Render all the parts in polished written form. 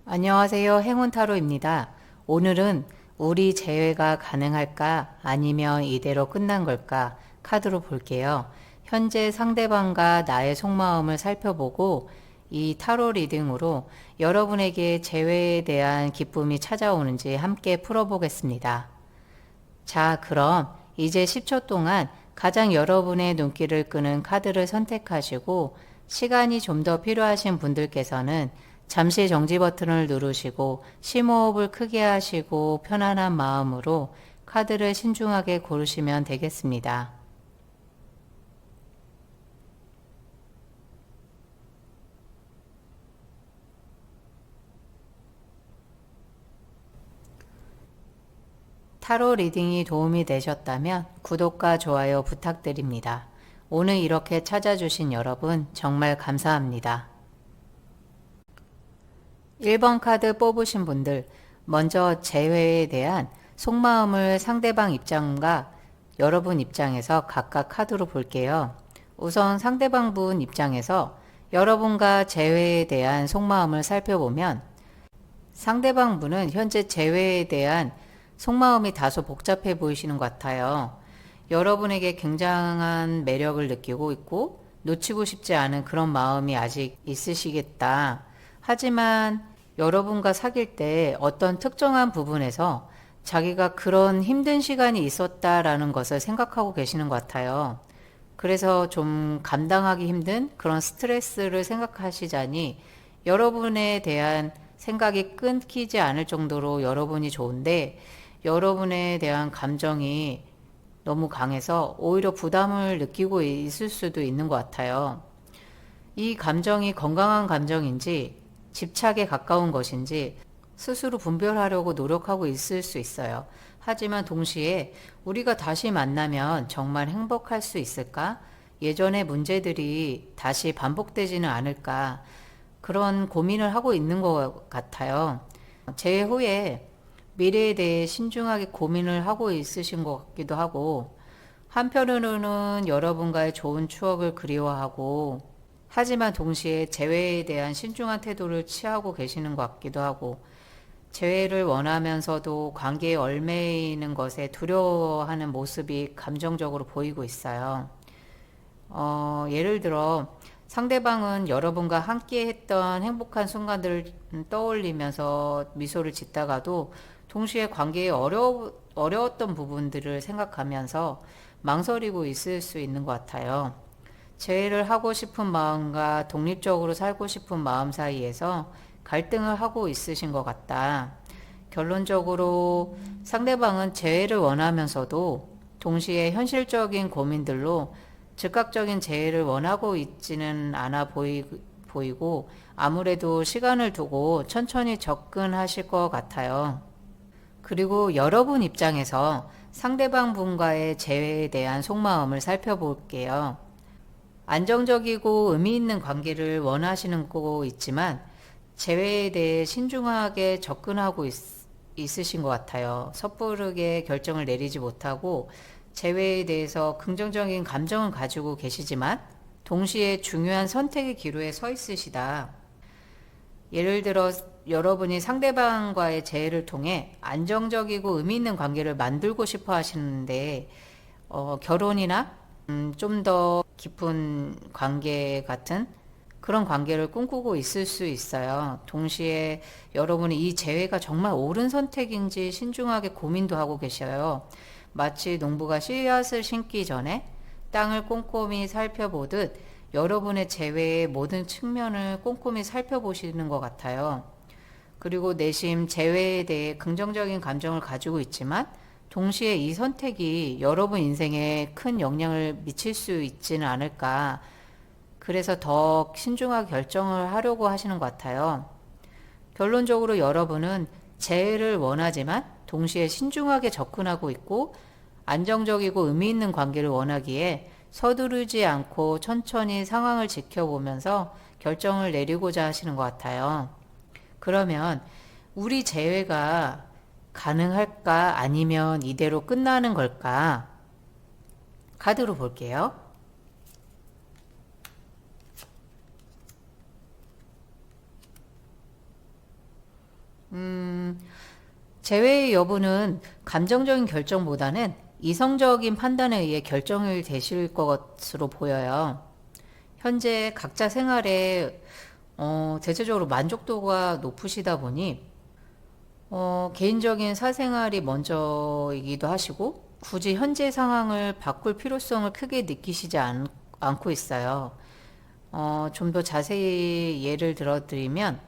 안녕하세요. 행운타로입니다. 오늘은 우리 재회가 가능할까? 아니면 이대로 끝난 걸까? 카드로 볼게요. 현재 상대방과 나의 속마음을 살펴보고 이 타로 리딩으로 여러분에게 재회에 대한 기쁨이 찾아오는지 함께 풀어보겠습니다. 자, 그럼 이제 10초 동안 가장 여러분의 눈길을 끄는 카드를 선택하시고 시간이 좀 더 필요하신 분들께서는 잠시 정지 버튼을 누르시고 심호흡을 크게 하시고 편안한 마음으로 카드를 신중하게 고르시면 되겠습니다. 타로 리딩이 도움이 되셨다면 구독과 좋아요 부탁드립니다. 오늘 이렇게 찾아주신 여러분 정말 감사합니다. 1번 카드 뽑으신 분들, 먼저 재회에 대한 속마음을 상대방 입장과 여러분 입장에서 각각 카드로 볼게요. 우선 상대방 분 입장에서 여러분과 재회에 대한 속마음을 살펴보면 상대방 분은 현재 재회에 대한 속마음이 다소 복잡해 보이시는 것 같아요. 여러분에게 굉장한 매력을 느끼고 있고 놓치고 싶지 않은 그런 마음이 아직 있으시겠다. 하지만 여러분과 사귈 때 어떤 특정한 부분에서 자기가 그런 힘든 시간이 있었다라는 것을 생각하고 계시는 것 같아요. 그래서 좀 감당하기 힘든 그런 스트레스를 생각하시자니 여러분에 대한 생각이 끊기지 않을 정도로 여러분이 좋은데 여러분에 대한 감정이 너무 강해서 오히려 부담을 느끼고 있을 수도 있는 것 같아요. 이 감정이 건강한 감정인지 집착에 가까운 것인지 스스로 분별하려고 노력하고 있을 수 있어요. 하지만 동시에 우리가 다시 만나면 정말 행복할 수 있을까? 예전의 문제들이 다시 반복되지는 않을까? 그런 고민을 하고 있는 것 같아요. 재회 후에 미래에 대해 신중하게 고민을 하고 있으신 것 같기도 하고, 한편으로는 여러분과의 좋은 추억을 그리워하고, 하지만 동시에 재회에 대한 신중한 태도를 취하고 계시는 것 같기도 하고, 재회를 원하면서도 관계에 얽매이는 것에 두려워하는 모습이 감정적으로 보이고 있어요. 예를 들어 상대방은 여러분과 함께 했던 행복한 순간들을 떠올리면서 미소를 짓다가도 동시에 관계에 어려웠던 부분들을 생각하면서 망설이고 있을 수 있는 것 같아요. 재회를 하고 싶은 마음과 독립적으로 살고 싶은 마음 사이에서 갈등을 하고 있으신 것 같다. 결론적으로 상대방은 재회를 원하면서도 동시에 현실적인 고민들로 즉각적인 재회를 원하고 있지는 않아 보이고 아무래도 시간을 두고 천천히 접근하실 것 같아요. 그리고 여러분 입장에서 상대방 분과의 재회에 대한 속마음을 살펴볼게요. 안정적이고 의미 있는 관계를 원하시는 거 있지만 재회에 대해 신중하게 접근하고 있으신 것 같아요. 섣부르게 결정을 내리지 못하고 재회에 대해서 긍정적인 감정을 가지고 계시지만 동시에 중요한 선택의 기로에 서 있으시다. 예를 들어 여러분이 상대방과의 재회를 통해 안정적이고 의미 있는 관계를 만들고 싶어 하시는데 결혼이나 좀 더 깊은 관계 같은 그런 관계를 꿈꾸고 있을 수 있어요. 동시에 여러분이 이 재회가 정말 옳은 선택인지 신중하게 고민도 하고 계셔요. 마치 농부가 씨앗을 심기 전에 땅을 꼼꼼히 살펴보듯 여러분의 재회의 모든 측면을 꼼꼼히 살펴보시는 것 같아요. 그리고 내심 재회에 대해 긍정적인 감정을 가지고 있지만 동시에 이 선택이 여러분 인생에 큰 영향을 미칠 수 있지는 않을까. 그래서 더 신중하게 결정을 하려고 하시는 것 같아요. 결론적으로 여러분은 재회를 원하지만 동시에 신중하게 접근하고 있고 안정적이고 의미 있는 관계를 원하기에 서두르지 않고 천천히 상황을 지켜보면서 결정을 내리고자 하시는 것 같아요. 그러면 우리 재회가 가능할까? 아니면 이대로 끝나는 걸까? 카드로 볼게요. 재회의 여부는 감정적인 결정보다는 이성적인 판단에 의해 결정이 되실 것으로 보여요. 현재 각자 생활에 대체적으로 만족도가 높으시다 보니 개인적인 사생활이 먼저이기도 하시고 굳이 현재 상황을 바꿀 필요성을 크게 느끼시지 않고 있어요. 좀 더 자세히 예를 들어 드리면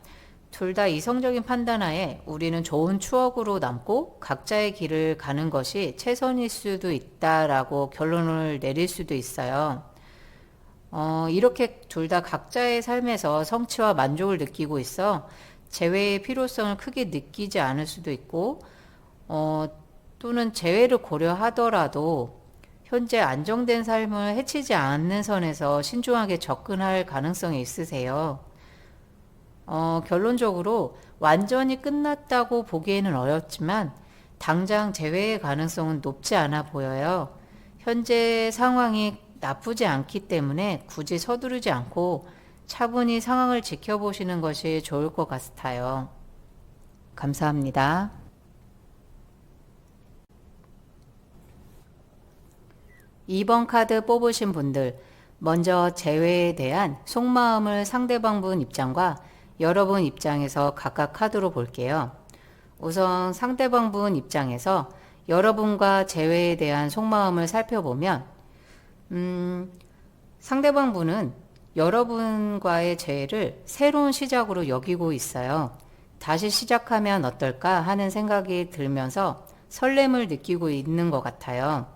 둘 다 이성적인 판단하에 우리는 좋은 추억으로 남고 각자의 길을 가는 것이 최선일 수도 있다라고 결론을 내릴 수도 있어요. 이렇게 둘 다 각자의 삶에서 성취와 만족을 느끼고 있어 재회의 필요성을 크게 느끼지 않을 수도 있고, 또는 재회를 고려하더라도 현재 안정된 삶을 해치지 않는 선에서 신중하게 접근할 가능성이 있으세요. 결론적으로 완전히 끝났다고 보기에는 어렵지만 당장 재회의 가능성은 높지 않아 보여요. 현재 상황이 나쁘지 않기 때문에 굳이 서두르지 않고 차분히 상황을 지켜보시는 것이 좋을 것 같아요. 감사합니다. 2번 카드 뽑으신 분들, 먼저 재회에 대한 속마음을 상대방분 입장과 여러분 입장에서 각각 카드로 볼게요. 우선 상대방분 입장에서 여러분과 재회에 대한 속마음을 살펴보면 상대방분은 여러분과의 재회를 새로운 시작으로 여기고 있어요. 다시 시작하면 어떨까 하는 생각이 들면서 설렘을 느끼고 있는 것 같아요.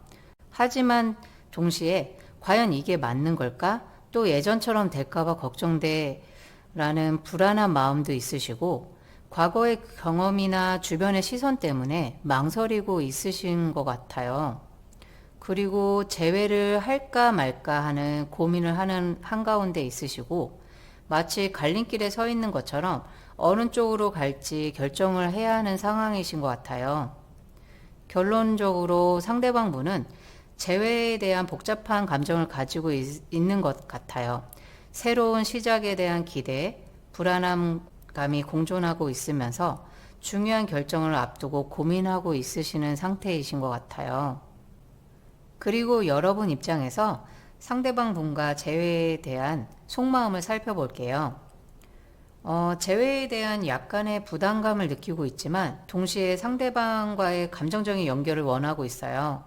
하지만 동시에 과연 이게 맞는 걸까? 또 예전처럼 될까봐 걱정돼 라는 불안한 마음도 있으시고 과거의 경험이나 주변의 시선 때문에 망설이고 있으신 것 같아요. 그리고 재회를 할까 말까 하는 고민을 하는 한가운데 있으시고 마치 갈림길에 서 있는 것처럼 어느 쪽으로 갈지 결정을 해야 하는 상황이신 것 같아요. 결론적으로 상대방 분은 재회에 대한 복잡한 감정을 가지고 있는 것 같아요. 새로운 시작에 대한 기대, 불안함감이 공존하고 있으면서 중요한 결정을 앞두고 고민하고 있으시는 상태이신 것 같아요. 그리고 여러분 입장에서 상대방 분과 재회에 대한 속마음을 살펴볼게요. 재회에 대한 약간의 부담감을 느끼고 있지만 동시에 상대방과의 감정적인 연결을 원하고 있어요.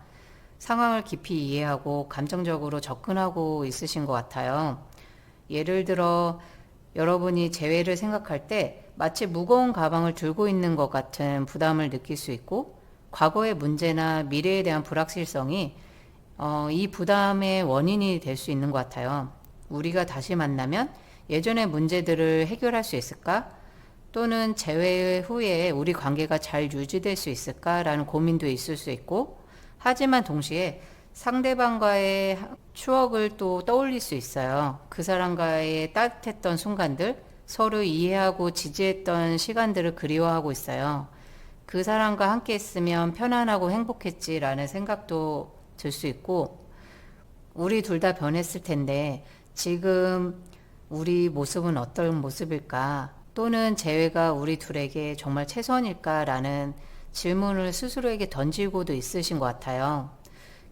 상황을 깊이 이해하고 감정적으로 접근하고 있으신 것 같아요. 예를 들어 여러분이 재회를 생각할 때 마치 무거운 가방을 들고 있는 것 같은 부담을 느낄 수 있고 과거의 문제나 미래에 대한 불확실성이 이 부담의 원인이 될 수 있는 것 같아요. 우리가 다시 만나면 예전의 문제들을 해결할 수 있을까? 또는 재회 후에 우리 관계가 잘 유지될 수 있을까라는 고민도 있을 수 있고, 하지만 동시에 상대방과의 추억을 또 떠올릴 수 있어요. 그 사람과의 따뜻했던 순간들, 서로 이해하고 지지했던 시간들을 그리워하고 있어요. 그 사람과 함께 있으면 편안하고 행복했지라는 생각도 들 수 있고, 우리 둘 다 변했을 텐데 지금 우리 모습은 어떤 모습일까? 또는 재회가 우리 둘에게 정말 최선일까라는 질문을 스스로에게 던지고도 있으신 것 같아요.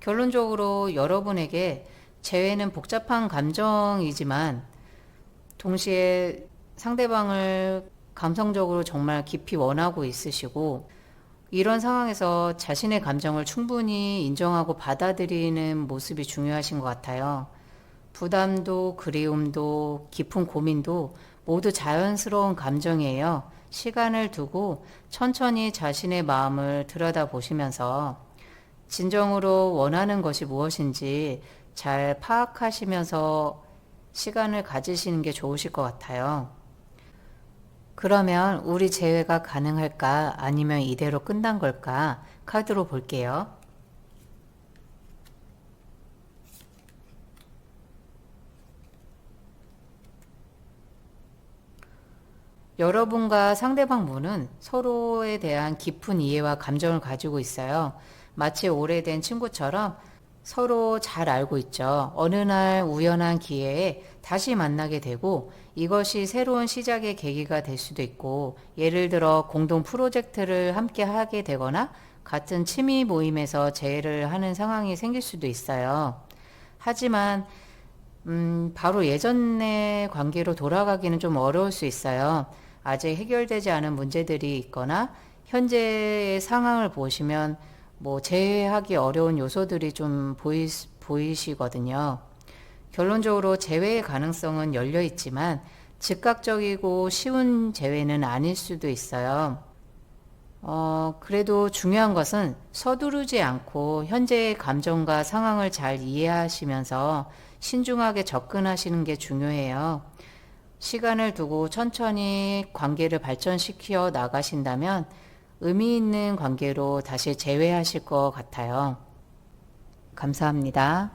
결론적으로 여러분에게 재회는 복잡한 감정이지만 동시에 상대방을 감성적으로 정말 깊이 원하고 있으시고, 이런 상황에서 자신의 감정을 충분히 인정하고 받아들이는 모습이 중요하신 것 같아요. 부담도 그리움도 깊은 고민도 모두 자연스러운 감정이에요. 시간을 두고 천천히 자신의 마음을 들여다보시면서 진정으로 원하는 것이 무엇인지 잘 파악하시면서 시간을 가지시는 게 좋으실 것 같아요. 그러면 우리 재회가 가능할까? 아니면 이대로 끝난 걸까? 카드로 볼게요. 여러분과 상대방 분은 서로에 대한 깊은 이해와 감정을 가지고 있어요. 마치 오래된 친구처럼 서로 잘 알고 있죠. 어느 날 우연한 기회에 다시 만나게 되고 이것이 새로운 시작의 계기가 될 수도 있고, 예를 들어 공동 프로젝트를 함께 하게 되거나 같은 취미 모임에서 재회를 하는 상황이 생길 수도 있어요. 하지만 바로 예전의 관계로 돌아가기는 좀 어려울 수 있어요. 아직 해결되지 않은 문제들이 있거나 현재의 상황을 보시면 재회하기 어려운 요소들이 좀 보이시거든요. 결론적으로 재회의 가능성은 열려 있지만 즉각적이고 쉬운 재회는 아닐 수도 있어요. 그래도 중요한 것은 서두르지 않고 현재의 감정과 상황을 잘 이해하시면서 신중하게 접근하시는 게 중요해요. 시간을 두고 천천히 관계를 발전시켜 나가신다면 의미 있는 관계로 다시 재회하실 것 같아요. 감사합니다.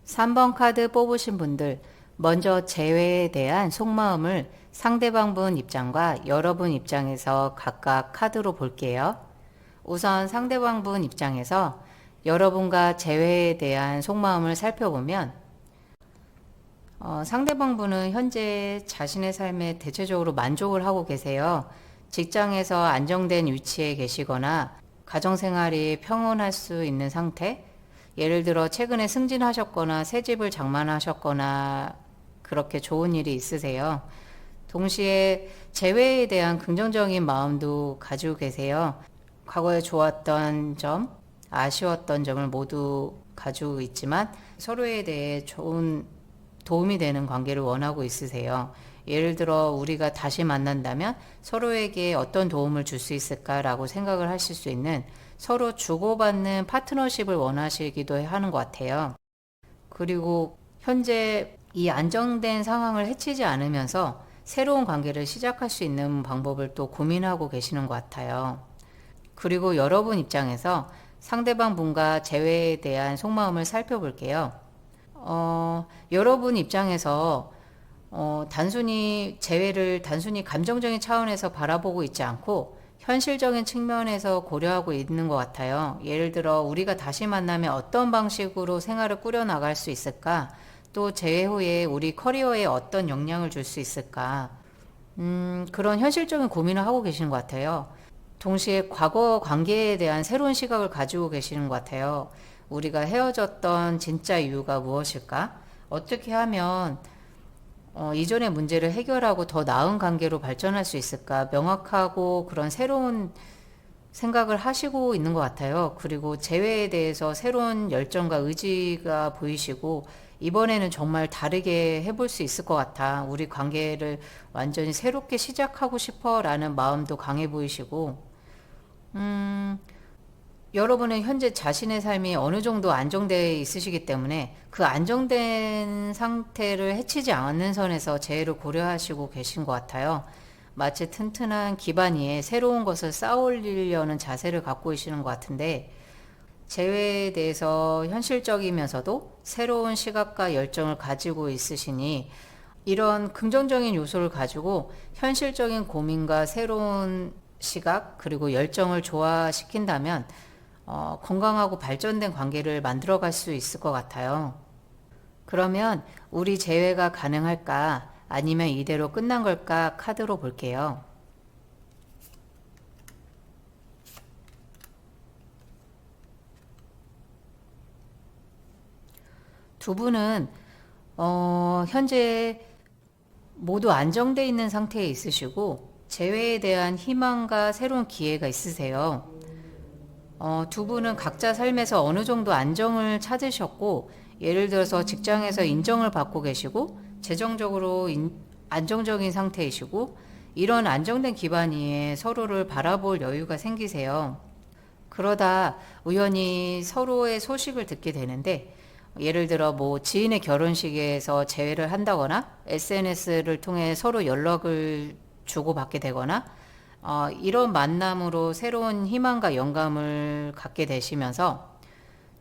3번 카드 뽑으신 분들, 먼저 재회에 대한 속마음을 상대방 분 입장과 여러분 입장에서 각각 카드로 볼게요. 우선 상대방 분 입장에서 여러분과 재회에 대한 속마음을 살펴보면 상대방 분은 현재 자신의 삶에 대체적으로 만족을 하고 계세요. 직장에서 안정된 위치에 계시거나 가정생활이 평온할 수 있는 상태, 예를 들어 최근에 승진하셨거나 새 집을 장만하셨거나 그렇게 좋은 일이 있으세요. 동시에 재회에 대한 긍정적인 마음도 가지고 계세요. 과거에 좋았던 점, 아쉬웠던 점을 모두 가지고 있지만 서로에 대해 좋은 도움이 되는 관계를 원하고 있으세요. 예를 들어 우리가 다시 만난다면 서로에게 어떤 도움을 줄 수 있을까라고 생각을 하실 수 있는, 서로 주고받는 파트너십을 원하시기도 하는 것 같아요. 그리고 현재 이 안정된 상황을 해치지 않으면서 새로운 관계를 시작할 수 있는 방법을 또 고민하고 계시는 것 같아요. 그리고 여러분 입장에서 상대방 분과 재회에 대한 속마음을 살펴볼게요. 여러분 입장에서 단순히 재회를 단순히 감정적인 차원에서 바라보고 있지 않고 현실적인 측면에서 고려하고 있는 것 같아요. 예를 들어 우리가 다시 만나면 어떤 방식으로 생활을 꾸려나갈 수 있을까? 또 재회 후에 우리 커리어에 어떤 영향을 줄 수 있을까? 그런 현실적인 고민을 하고 계시는 것 같아요. 동시에 과거 관계에 대한 새로운 시각을 가지고 계시는 것 같아요. 우리가 헤어졌던 진짜 이유가 무엇일까? 어떻게 하면 이전의 문제를 해결하고 더 나은 관계로 발전할 수 있을까? 명확하고 그런 새로운 생각을 하시고 있는 것 같아요. 그리고 재회에 대해서 새로운 열정과 의지가 보이시고, 이번에는 정말 다르게 해볼 수 있을 것 같아. 우리 관계를 완전히 새롭게 시작하고 싶어 라는 마음도 강해 보이시고, 여러분은 현재 자신의 삶이 어느 정도 안정되어 있으시기 때문에 그 안정된 상태를 해치지 않는 선에서 재해를 고려하시고 계신 것 같아요. 마치 튼튼한 기반 위에 새로운 것을 쌓아올리려는 자세를 갖고 계시는 것 같은데, 재회에 대해서 현실적이면서도 새로운 시각과 열정을 가지고 있으시니 이런 긍정적인 요소를 가지고 현실적인 고민과 새로운 시각 그리고 열정을 조화시킨다면 건강하고 발전된 관계를 만들어갈 수 있을 것 같아요. 그러면 우리 재회가 가능할까? 아니면 이대로 끝난 걸까? 카드로 볼게요. 두 분은 현재 모두 안정되어 있는 상태에 있으시고 재회에 대한 희망과 새로운 기회가 있으세요. 두 분은 각자 삶에서 어느 정도 안정을 찾으셨고, 예를 들어서 직장에서 인정을 받고 계시고 재정적으로 안정적인 상태이시고, 이런 안정된 기반 위에 서로를 바라볼 여유가 생기세요. 그러다 우연히 서로의 소식을 듣게 되는데, 예를 들어 지인의 결혼식에서 재회를 한다거나 SNS를 통해 서로 연락을 주고받게 되거나 이런 만남으로 새로운 희망과 영감을 갖게 되시면서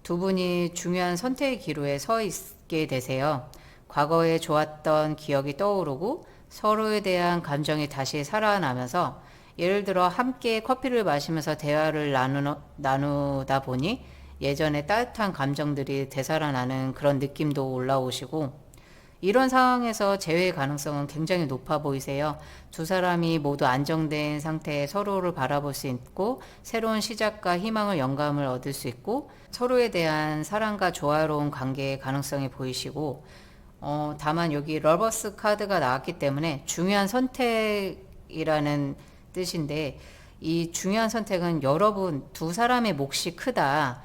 두 분이 중요한 선택의 기로에 서 있게 되세요. 과거에 좋았던 기억이 떠오르고 서로에 대한 감정이 다시 살아나면서 예를 들어 함께 커피를 마시면서 대화를 나누다 보니 예전에 따뜻한 감정들이 되살아나는 그런 느낌도 올라오시고 이런 상황에서 재회 가능성은 굉장히 높아 보이세요. 두 사람이 모두 안정된 상태에 서로를 바라볼 수 있고 새로운 시작과 희망을 영감을 얻을 수 있고 서로에 대한 사랑과 조화로운 관계의 가능성이 보이시고 다만 여기 러버스 카드가 나왔기 때문에 중요한 선택이라는 뜻인데 이 중요한 선택은 여러분 두 사람의 몫이 크다.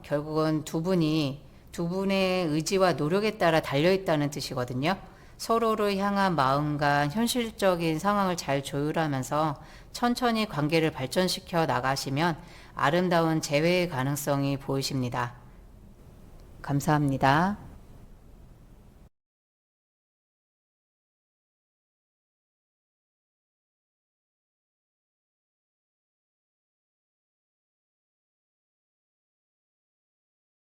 결국은 두 분의 의지와 노력에 따라 달려있다는 뜻이거든요. 서로를 향한 마음과 현실적인 상황을 잘 조율하면서 천천히 관계를 발전시켜 나가시면 아름다운 재회의 가능성이 보이십니다. 감사합니다.